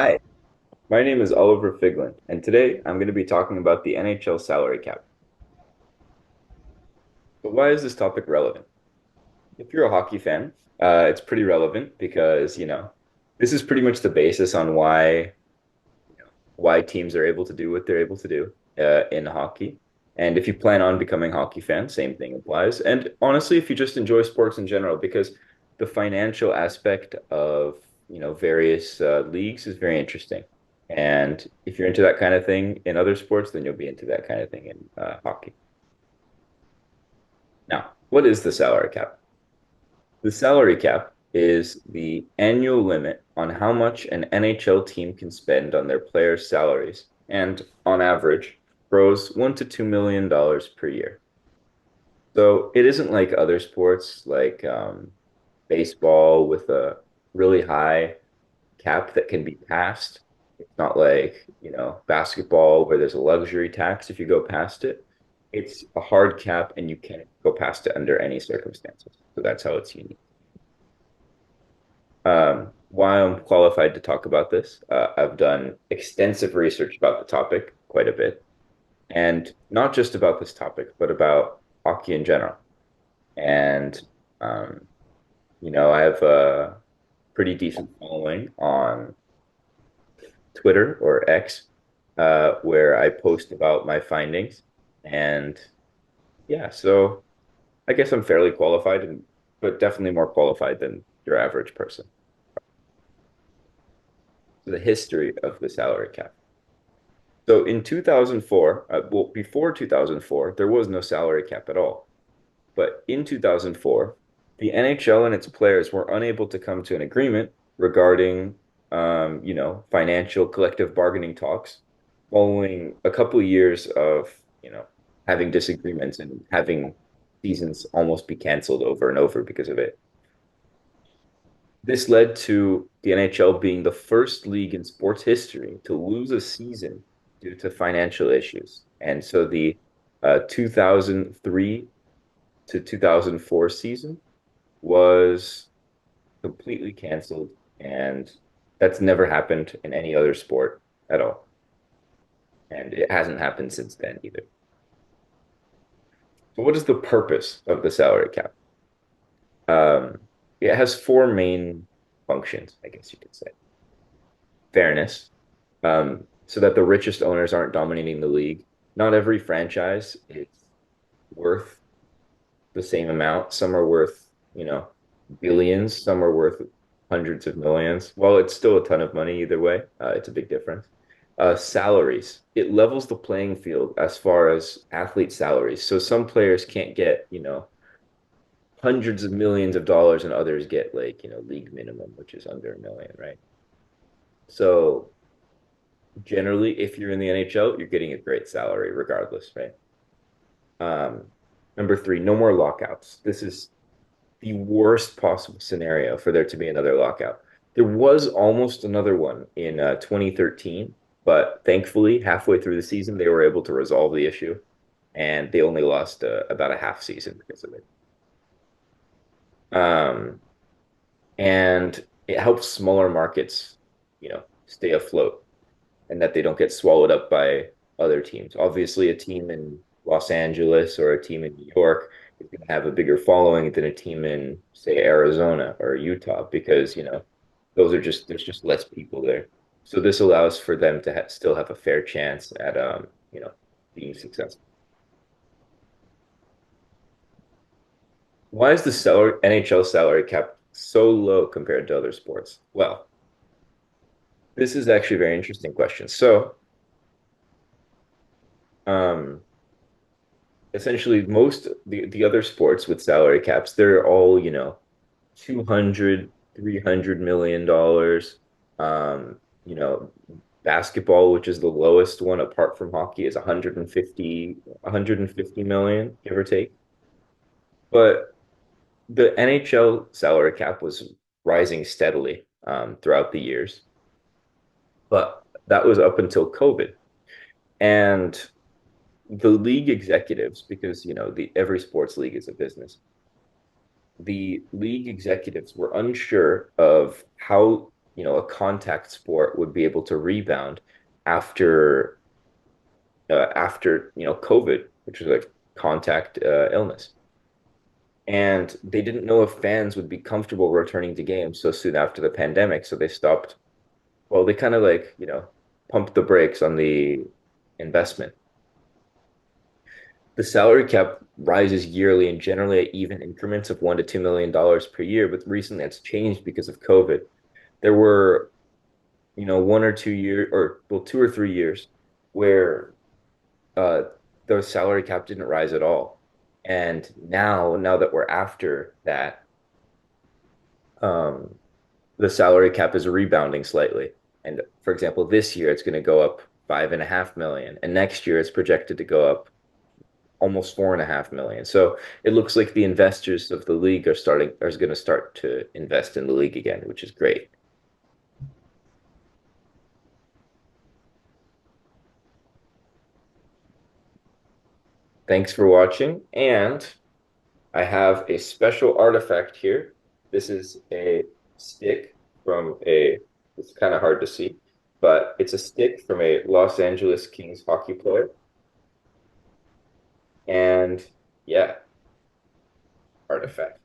Hi, my name is Oliver Figlin, and today I'm going to be talking about the NHL salary cap. But why is this topic relevant? If you're a hockey fan, it's pretty relevant because, this is pretty much the basis on why teams are able to do what they're able to do in hockey. And if you plan on becoming a hockey fan, same thing applies. And honestly, if you just enjoy sports in general, because the financial aspect of, various leagues is very interesting. And if you're into that kind of thing in other sports, then you'll be into that kind of thing in hockey. Now, what is the salary cap? The salary cap is the annual limit on how much an NHL team can spend on their players' salaries, and on average, grows $1 to $2 million per year. So it isn't like other sports like baseball with a really high cap that can be passed. It's not like, basketball where there's a luxury tax if you go past it. It's a hard cap and you can't go past it under any circumstances. So that's how it's unique. Why I'm qualified to talk about this, I've done extensive research about the topic, quite a bit, and not just about this topic, but about hockey in general. And, um, I have a pretty decent following on Twitter or X, where I post about my findings. And yeah, so I guess I'm fairly qualified, but definitely more qualified than your average person. So the history of the salary cap. So in 2004, well, before 2004, there was no salary cap at all. But in 2004, the NHL and its players were unable to come to an agreement regarding, financial collective bargaining talks following a couple of years of, having disagreements and having seasons almost be canceled over and over because of it. This led to the NHL being the first league in sports history to lose a season due to financial issues. And so the 2003 to 2004 season was completely canceled, and that's never happened in any other sport at all. And it hasn't happened since then either. So, what is the purpose of the salary cap? Um, it has four main functions, I guess you could say. Fairness, so that the richest owners aren't dominating the league. Not every franchise is worth the same amount. Some are worth, billions. Some are worth hundreds of millions. Well, it's still a ton of money either way. It's a big difference. Salaries. It levels the playing field as far as athlete salaries. So some players can't get, hundreds of millions of dollars and others get like, league minimum, which is under a million, right? So generally, if you're in the NHL, you're getting a great salary regardless, right? Number three, no more lockouts. This is the worst possible scenario for there to be another lockout. There was almost another one in 2013, but thankfully, halfway through the season, they were able to resolve the issue, and they only lost about a half season because of it. Um, and it helps smaller markets, stay afloat and that they don't get swallowed up by other teams. Obviously, a team in Los Angeles or a team in New York is going to have a bigger following than a team in, say, Arizona or Utah because, those are just there's just less people there. So this allows for them to still have a fair chance at being successful. Why is the NHL salary cap so low compared to other sports? Well, this is actually a very interesting question. So, um, essentially the other sports with salary caps, they're all, 200, $300 million. You know, basketball, which is the lowest one apart from hockey, is 150 million, give or take. But the NHL salary cap was rising steadily throughout the years, but that was up until COVID. And the league executives, because the every sports league is a business, the league executives were unsure of how a contact sport would be able to rebound after COVID, which was like contact illness. And they didn't know if fans would be comfortable returning to games so soon after the pandemic, so they stopped. Well, they kind of like, pumped the brakes on the investment. The salary cap rises yearly and generally at even increments of $1 to $2 million per year, but recently that's changed because of COVID. There were, 1 or 2 years, or well, 2 or 3 years where uh, the salary cap didn't rise at all. And now that we're after that, um, the salary cap is rebounding slightly. And for example, this year it's going to go up 5.5 million, and next year it's projected to go up almost 4.5 million. So it looks like the investors of the league are going to start to invest in the league again, which is great. Thanks for watching, and I have a special artifact here. This is a stick from a, it's kind of hard to see, but it's a stick from a Los Angeles Kings hockey player. And yeah, artifact.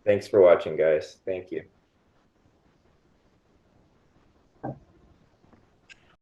Thanks for watching, guys. Thank you.